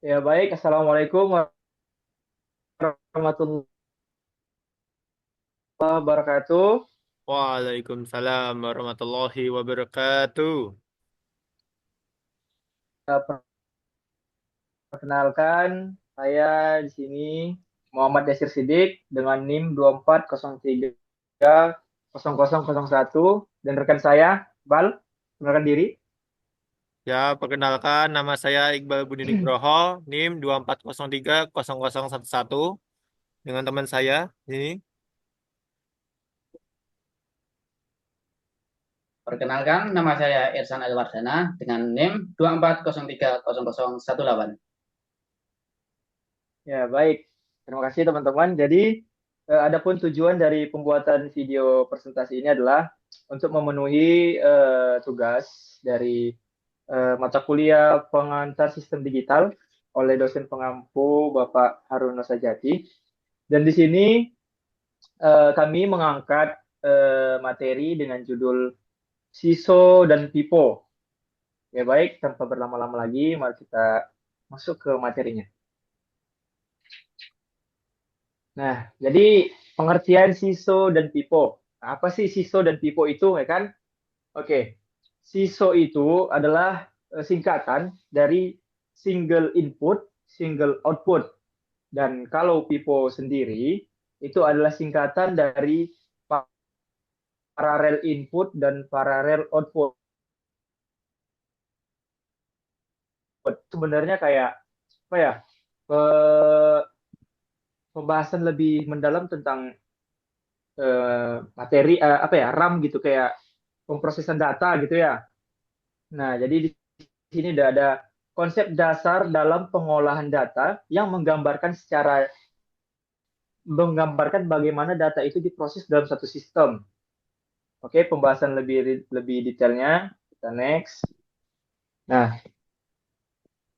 Ya baik, Assalamualaikum warahmatullahi wabarakatuh. Waalaikumsalam warahmatullahi wabarakatuh. Perkenalkan, saya di sini Muhammad Yasir Sidik dengan NIM 24030001 dan rekan saya, Bal, kenalkan diri. Ya, perkenalkan nama saya Iqbal Budi Nugroho, NIM 24030011 dengan teman saya ini. Perkenalkan, nama saya Irsan Alwardana dengan NIM 24030018. Ya baik, terima kasih teman-teman. Jadi, adapun tujuan dari pembuatan video presentasi ini adalah untuk memenuhi tugas dari mata kuliah pengantar sistem digital oleh dosen pengampu Bapak Harun Sajati. Dan di sini kami mengangkat materi dengan judul SISO dan PIPO. Ya baik, tanpa berlama-lama lagi, mari kita masuk ke materinya. Nah, jadi pengertian SISO dan PIPO. Nah, apa sih SISO dan PIPO itu, ya kan? Oke, SISO itu adalah singkatan dari single input, single output. Dan kalau PIPO sendiri, itu adalah singkatan dari parallel input dan parallel output. Sebenarnya kayak apa ya? Pembahasan lebih mendalam tentang materi apa ya RAM gitu kayak pemrosesan data gitu ya. Nah, jadi di sini udah ada konsep dasar dalam pengolahan data yang menggambarkan bagaimana data itu diproses dalam satu sistem. Oke, pembahasan lebih lebih detailnya kita next. Nah,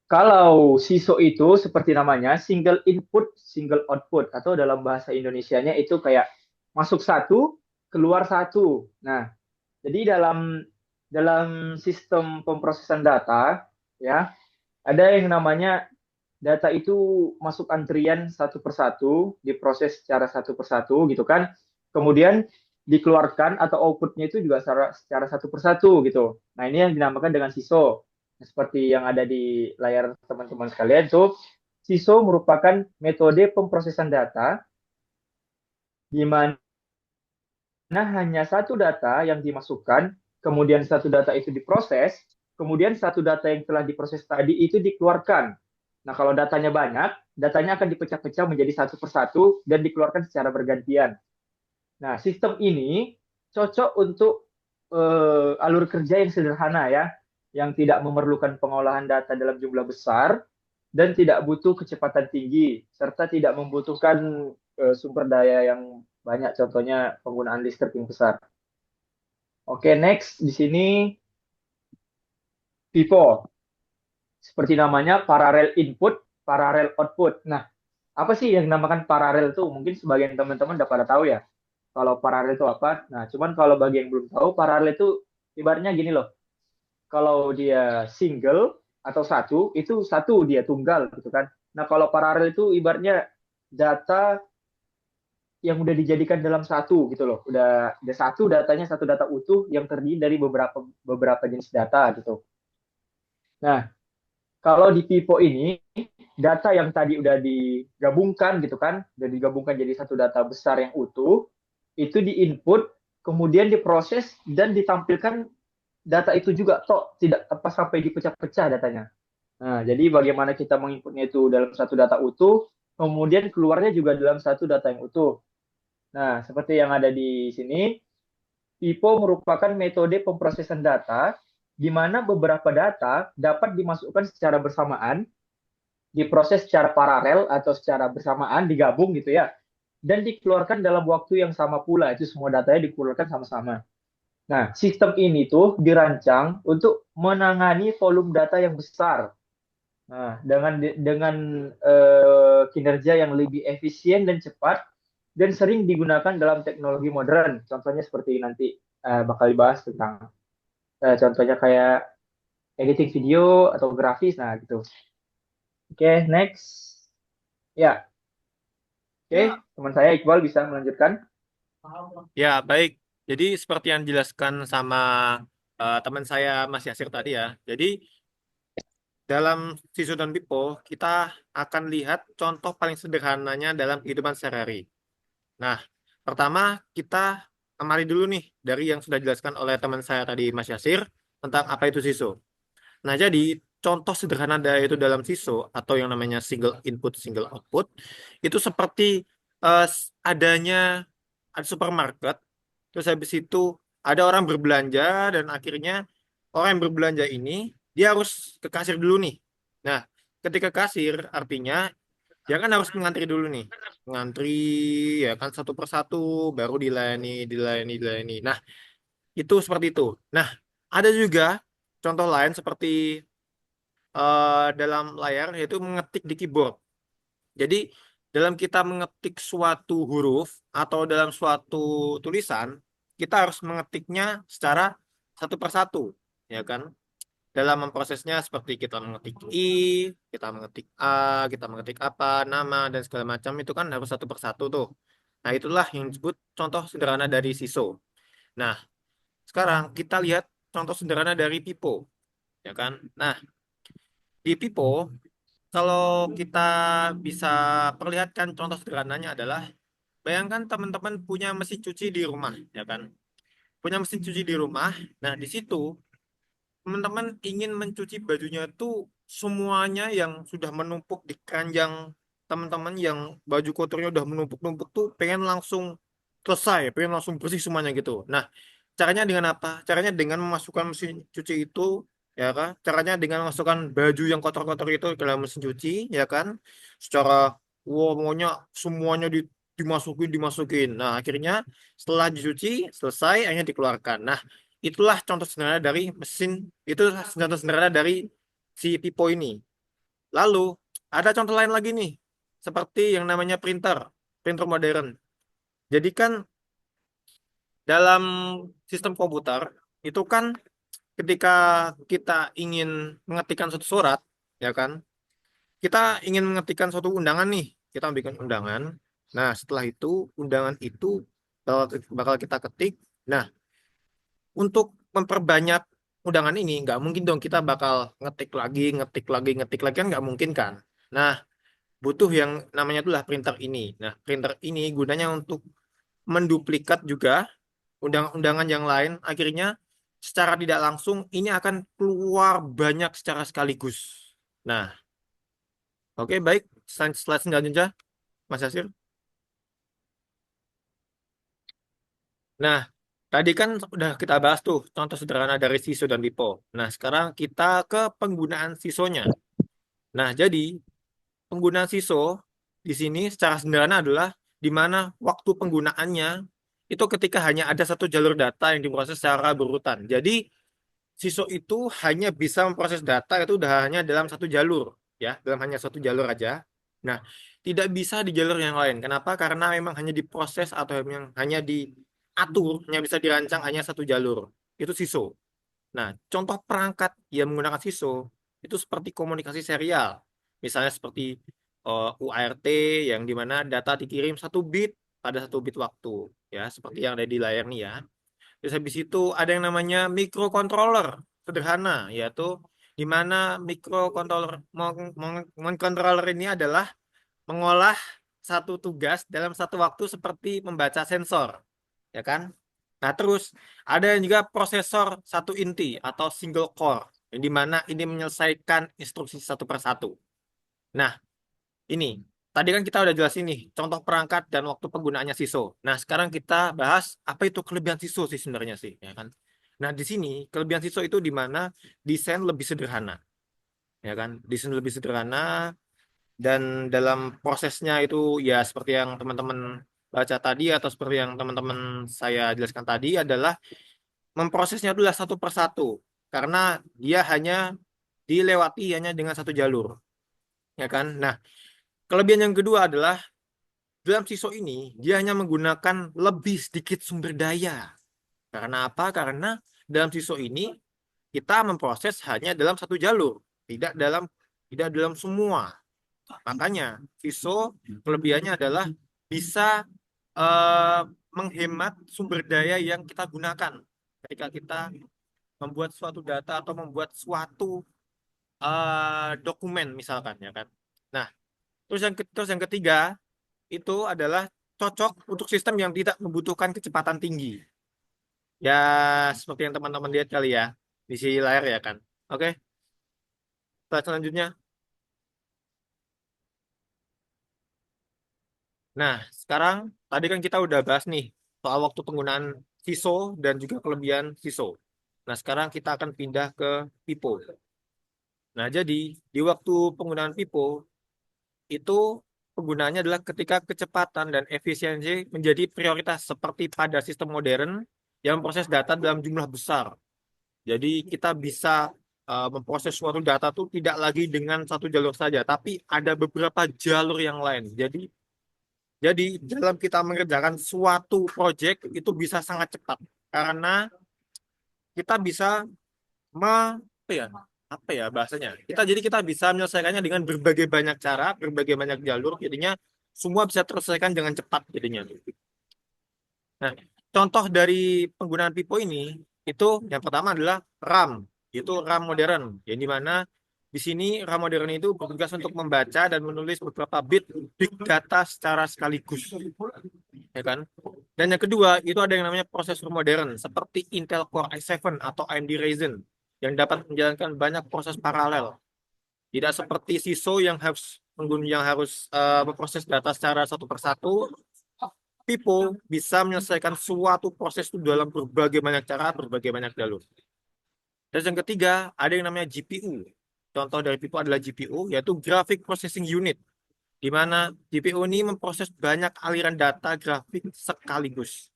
kalau SISO itu seperti namanya single input, single output atau dalam bahasa Indonesianya itu kayak masuk satu, keluar satu. Nah, jadi dalam dalam sistem pemrosesan data ya, ada yang namanya data itu masuk antrian satu persatu, diproses secara satu persatu gitu kan. Kemudian dikeluarkan atau outputnya itu juga secara satu persatu gitu. Nah, ini yang dinamakan dengan SISO. Nah, seperti yang ada di layar teman-teman sekalian itu, SISO merupakan metode pemrosesan data di mana hanya satu data yang dimasukkan, kemudian satu data itu diproses, kemudian satu data yang telah diproses tadi itu dikeluarkan. Nah, kalau datanya banyak, datanya akan dipecah-pecah menjadi satu persatu dan dikeluarkan secara bergantian. Nah, sistem ini cocok untuk alur kerja yang sederhana ya, yang tidak memerlukan pengolahan data dalam jumlah besar dan tidak butuh kecepatan tinggi, serta tidak membutuhkan sumber daya yang banyak, contohnya penggunaan listrik yang besar. Oke, next di sini PIPO. Seperti namanya, parallel input, parallel output. Nah, apa sih yang dinamakan paralel itu? Mungkin sebagian teman-teman udah pada tahu ya. Kalau paralel itu apa? Nah, cuman kalau bagi yang belum tahu, paralel itu ibaratnya gini loh. Kalau dia single atau satu, itu satu dia tunggal gitu kan. Nah, kalau paralel itu ibaratnya data yang udah dijadikan dalam satu gitu loh. Udah ada satu datanya, satu data utuh yang terdiri dari beberapa beberapa jenis data gitu. Nah, kalau di Pipo ini data yang tadi udah digabungkan gitu kan, udah digabungkan jadi satu data besar yang utuh, itu diinput, kemudian diproses dan ditampilkan data itu juga toh tidak apa sampai dipecah-pecah datanya. Nah, jadi bagaimana kita menginputnya itu dalam satu data utuh, kemudian keluarnya juga dalam satu data yang utuh. Nah, seperti yang ada di sini, PIPO merupakan metode pemrosesan data di mana beberapa data dapat dimasukkan secara bersamaan, diproses secara paralel atau secara bersamaan, digabung gitu ya, dan dikeluarkan dalam waktu yang sama pula. Itu semua datanya dikeluarkan sama-sama. Nah, sistem ini tuh dirancang untuk menangani volume data yang besar. Nah, dengan kinerja yang lebih efisien dan cepat dan sering digunakan dalam teknologi modern. Contohnya seperti nanti bakal dibahas tentang contohnya kayak editing video atau grafis, nah gitu. Oke, next. Ya, oke, teman saya Iqbal bisa melanjutkan. Ya, baik. Jadi seperti yang dijelaskan sama teman saya Mas Yasir tadi ya. Jadi dalam Sisu dan Pipo, kita akan lihat contoh paling sederhananya dalam kehidupan sehari-hari. Nah, pertama kita amati dulu nih dari yang sudah dijelaskan oleh teman saya tadi Mas Yasir tentang apa itu SISO. Nah, jadi contoh sederhana dari itu dalam SISO atau yang namanya single input single output itu seperti adanya ada supermarket, terus habis itu ada orang berbelanja dan akhirnya orang yang berbelanja ini dia harus ke kasir dulu nih. Nah, ketika kasir artinya dia kan harus mengantri dulu nih, ngantri ya kan satu persatu baru dilayani, dilayani, dilayani. Nah, itu seperti itu. Nah, ada juga contoh lain seperti dalam layar yaitu mengetik di keyboard. Jadi dalam kita mengetik suatu huruf atau dalam suatu tulisan, kita harus mengetiknya secara satu persatu, ya kan? Dalam memprosesnya seperti kita mengetik I, kita mengetik A, kita mengetik apa, nama, dan segala macam itu kan harus satu persatu tuh. Nah, itulah yang disebut contoh sederhana dari SISO. Nah, sekarang kita lihat contoh sederhana dari Pipo, ya kan? Nah, di Pipo, kalau kita bisa perlihatkan contoh sederhananya adalah, bayangkan teman-teman punya mesin cuci di rumah, ya kan? Punya mesin cuci di rumah. Nah, di situ teman-teman ingin mencuci bajunya itu semuanya yang sudah menumpuk di keranjang teman-teman yang baju kotornya udah menumpuk-numpuk tuh pengen langsung selesai, pengen langsung bersih semuanya gitu. Nah, caranya dengan apa? Caranya dengan memasukkan mesin cuci itu, ya kan? Caranya dengan memasukkan baju yang kotor-kotor itu ke dalam mesin cuci, ya kan? Secara, wow, maunya semuanya dimasukin, dimasukin. Nah, akhirnya setelah dicuci, selesai, akhirnya dikeluarkan. Nah, itulah contoh sederhana dari mesin, itu contoh sederhana dari si Pipo ini. Lalu, ada contoh lain lagi nih, seperti yang namanya printer, printer modern. Jadi kan dalam sistem komputer itu kan ketika kita ingin mengetikkan suatu surat, ya kan, kita ingin mengetikkan suatu undangan nih, kita bikin undangan. Nah, setelah itu undangan itu bakal kita ketik. Nah, untuk memperbanyak undangan ini nggak mungkin dong kita bakal ngetik lagi, ngetik lagi, ngetik lagi kan nggak mungkin kan. Nah, butuh yang namanya itulah printer ini. Nah, printer ini gunanya untuk menduplikat juga undangan yang lain, akhirnya secara tidak langsung ini akan keluar banyak secara sekaligus. Nah, oke, baik. Slide selanjutnya, Mas Yasir. Nah, tadi kan udah kita bahas tuh contoh sederhana dari SISO dan LIPO. Nah, sekarang kita ke penggunaan SISO-nya. Nah, jadi penggunaan SISO di sini secara sederhana adalah di mana waktu penggunaannya itu ketika hanya ada satu jalur data yang diproses secara berurutan. Jadi SISO itu hanya bisa memproses data itu udah hanya dalam satu jalur, ya, dalam hanya satu jalur aja. Nah, tidak bisa di jalur yang lain. Kenapa? Karena memang hanya diproses atau yang hanya diatur, hanya bisa dirancang hanya satu jalur. Itu SISO. Nah, contoh perangkat yang menggunakan SISO itu seperti komunikasi serial. Misalnya seperti UART yang dimana data dikirim satu bit pada satu bit waktu, ya, seperti yang ada di layar nih ya. Terus habis itu ada yang namanya microcontroller sederhana, yaitu di mana microcontroller controller ini adalah mengolah satu tugas dalam satu waktu seperti membaca sensor, ya kan? Nah, terus ada yang juga prosesor satu inti atau single core, yang di mana ini menyelesaikan instruksi satu persatu. Nah, ini tadi kan kita udah jelasin nih contoh perangkat dan waktu penggunaannya SISO. Nah, sekarang kita bahas apa itu kelebihan SISO sih sebenarnya sih, ya kan? Nah, di sini kelebihan SISO itu di mana desain lebih sederhana, ya kan? Desain lebih sederhana dan dalam prosesnya itu ya seperti yang teman-teman baca tadi atau seperti yang teman-teman saya jelaskan tadi adalah memprosesnya adalah satu persatu karena dia hanya dilewati hanya dengan satu jalur, ya kan? Nah, kelebihan yang kedua adalah dalam SISO ini dia hanya menggunakan lebih sedikit sumber daya. Karena apa? Karena dalam SISO ini kita memproses hanya dalam satu jalur, tidak dalam semua. Makanya FISO kelebihannya adalah bisa menghemat sumber daya yang kita gunakan ketika kita membuat suatu data atau membuat suatu dokumen misalkan ya kan. Nah, terus yang ketiga itu adalah cocok untuk sistem yang tidak membutuhkan kecepatan tinggi. Ya, seperti yang teman-teman lihat kali ya di sisi layar ya kan. Oke, slide selanjutnya. Nah, sekarang tadi kan kita udah bahas nih soal waktu penggunaan SISO dan juga kelebihan SISO. Nah, sekarang kita akan pindah ke PIPO. Nah, jadi di waktu penggunaan PIPO itu penggunaannya adalah ketika kecepatan dan efisiensi menjadi prioritas seperti pada sistem modern yang memproses data dalam jumlah besar. Jadi kita bisa memproses suatu data itu tidak lagi dengan satu jalur saja, tapi ada beberapa jalur yang lain. Jadi dalam kita mengerjakan suatu proyek itu bisa sangat cepat karena kita bisa apa ya bahasanya. Kita bisa menyelesaikannya dengan berbagai banyak cara, berbagai banyak jalur. Jadinya semua bisa terselesaikan dengan cepat jadinya. Nah, contoh dari penggunaan Pipo ini itu yang pertama adalah RAM, itu RAM modern, yang dimana di sini RAM modern itu bertugas untuk membaca dan menulis beberapa big data secara sekaligus, ya kan? Dan yang kedua itu ada yang namanya prosesor modern seperti Intel Core i7 atau AMD Ryzen yang dapat menjalankan banyak proses paralel. Tidak seperti SISO yang harus memproses data secara satu persatu. Pipo bisa menyelesaikan suatu proses itu dalam berbagai banyak cara, berbagai banyak jalur. Dan yang ketiga, ada yang namanya GPU. Contoh dari Pipo adalah GPU, yaitu Graphic Processing Unit, di mana GPU ini memproses banyak aliran data grafik sekaligus.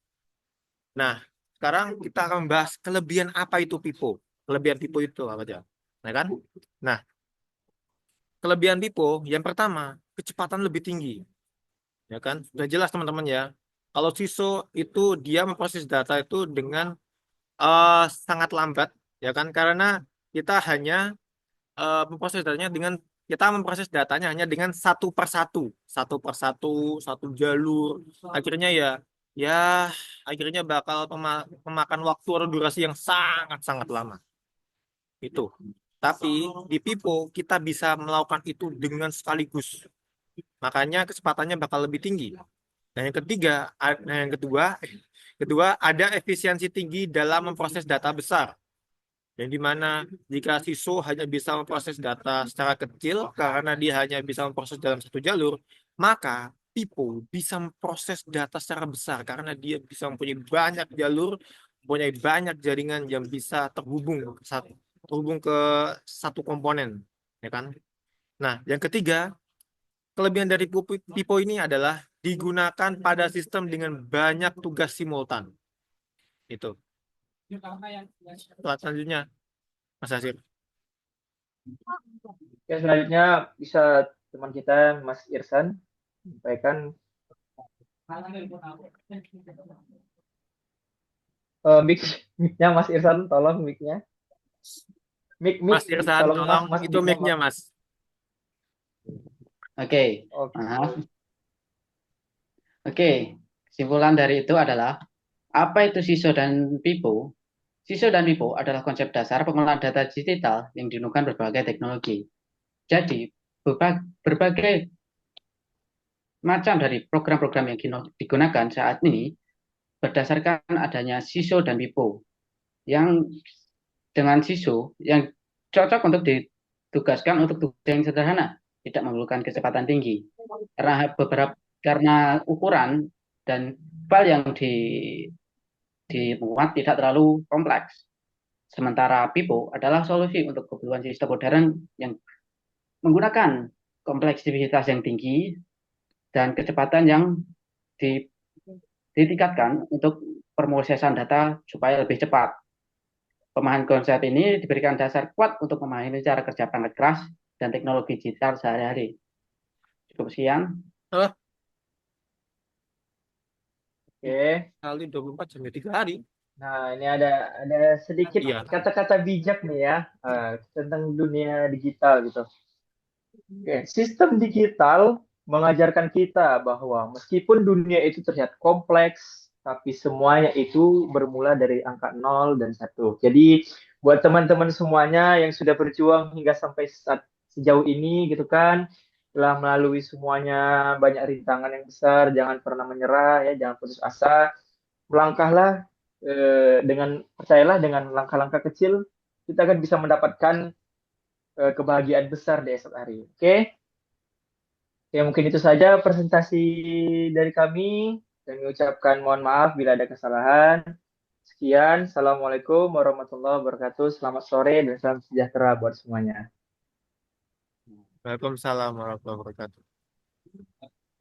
Nah, sekarang kita akan membahas kelebihan apa itu Pipo. Kelebihan Pipo itu apa aja? Nah, kan? Nah, kelebihan Pipo yang pertama, kecepatan lebih tinggi. Ya kan? Sudah jelas teman-teman ya. Kalau SISO itu dia memproses data itu dengan sangat lambat, ya kan? Karena kita hanya memproses datanya dengan kita memproses datanya hanya dengan satu jalur. Akhirnya ya akhirnya bakal memakan waktu atau durasi yang sangat-sangat lama. Itu. Tapi di Pipo kita bisa melakukan itu dengan sekaligus. Makanya kecepatannya bakal lebih tinggi. Dan yang ketiga, kedua ada efisiensi tinggi dalam memproses data besar. Yang dimana jika SISO hanya bisa memproses data secara kecil karena dia hanya bisa memproses dalam satu jalur, maka Pipo bisa memproses data secara besar karena dia bisa mempunyai banyak jalur, mempunyai banyak jaringan yang bisa terhubung ke satu komponen, ya kan? Nah, yang ketiga, kelebihan dari Pipo ini adalah digunakan pada sistem dengan banyak tugas simultan. Itu. Selanjutnya, Mas Asir. Ya, selanjutnya bisa teman kita Mas Irsan sampaikan. Mic-nya Mas Irsan, tolong mic-nya. Mic, Mas Irsan, tolong Mas, tolong itu mic-nya, Mas. Oke. Oke, kesimpulan dari itu adalah apa itu SISO dan PIPO? SISO dan PIPO adalah konsep dasar pengolahan data digital yang digunakan berbagai teknologi. Jadi, berbagai macam dari program-program yang digunakan saat ini berdasarkan adanya SISO dan PIPO. Yang dengan SISO yang cocok untuk ditugaskan untuk tugas yang sederhana, tidak memerlukan kecepatan tinggi. Karena ukuran dan file yang dimuat tidak terlalu kompleks. Sementara Pipo adalah solusi untuk kebutuhan sistem modern yang menggunakan kompleksitas yang tinggi dan kecepatan yang ditingkatkan untuk pemrosesan data supaya lebih cepat. Pemahaman konsep ini diberikan dasar kuat untuk memahami cara kerja perangkat keras dan teknologi digital sehari-hari. Cukup sekian. Oke. Kali 24 jam 3 hari. Nah, ini ada sedikit kata-kata bijak nih ya tentang dunia digital gitu. Oke, sistem digital mengajarkan kita bahwa meskipun dunia itu terlihat kompleks, tapi semuanya itu bermula dari angka 0 dan 1. Jadi, buat teman-teman semuanya yang sudah berjuang hingga sampai sejauh ini gitu kan, telah melalui semuanya banyak rintangan yang besar, jangan pernah menyerah ya, jangan putus asa. Melangkahlah dengan percayalah dengan langkah-langkah kecil kita akan bisa mendapatkan kebahagiaan besar di esok hari. Oke? Ya, mungkin itu saja presentasi dari kami. Dan mengucapkan mohon maaf bila ada kesalahan. Sekian, Assalamualaikum warahmatullahi wabarakatuh. Selamat sore dan salam sejahtera buat semuanya. Waalaikumsalam warahmatullahi wabarakatuh.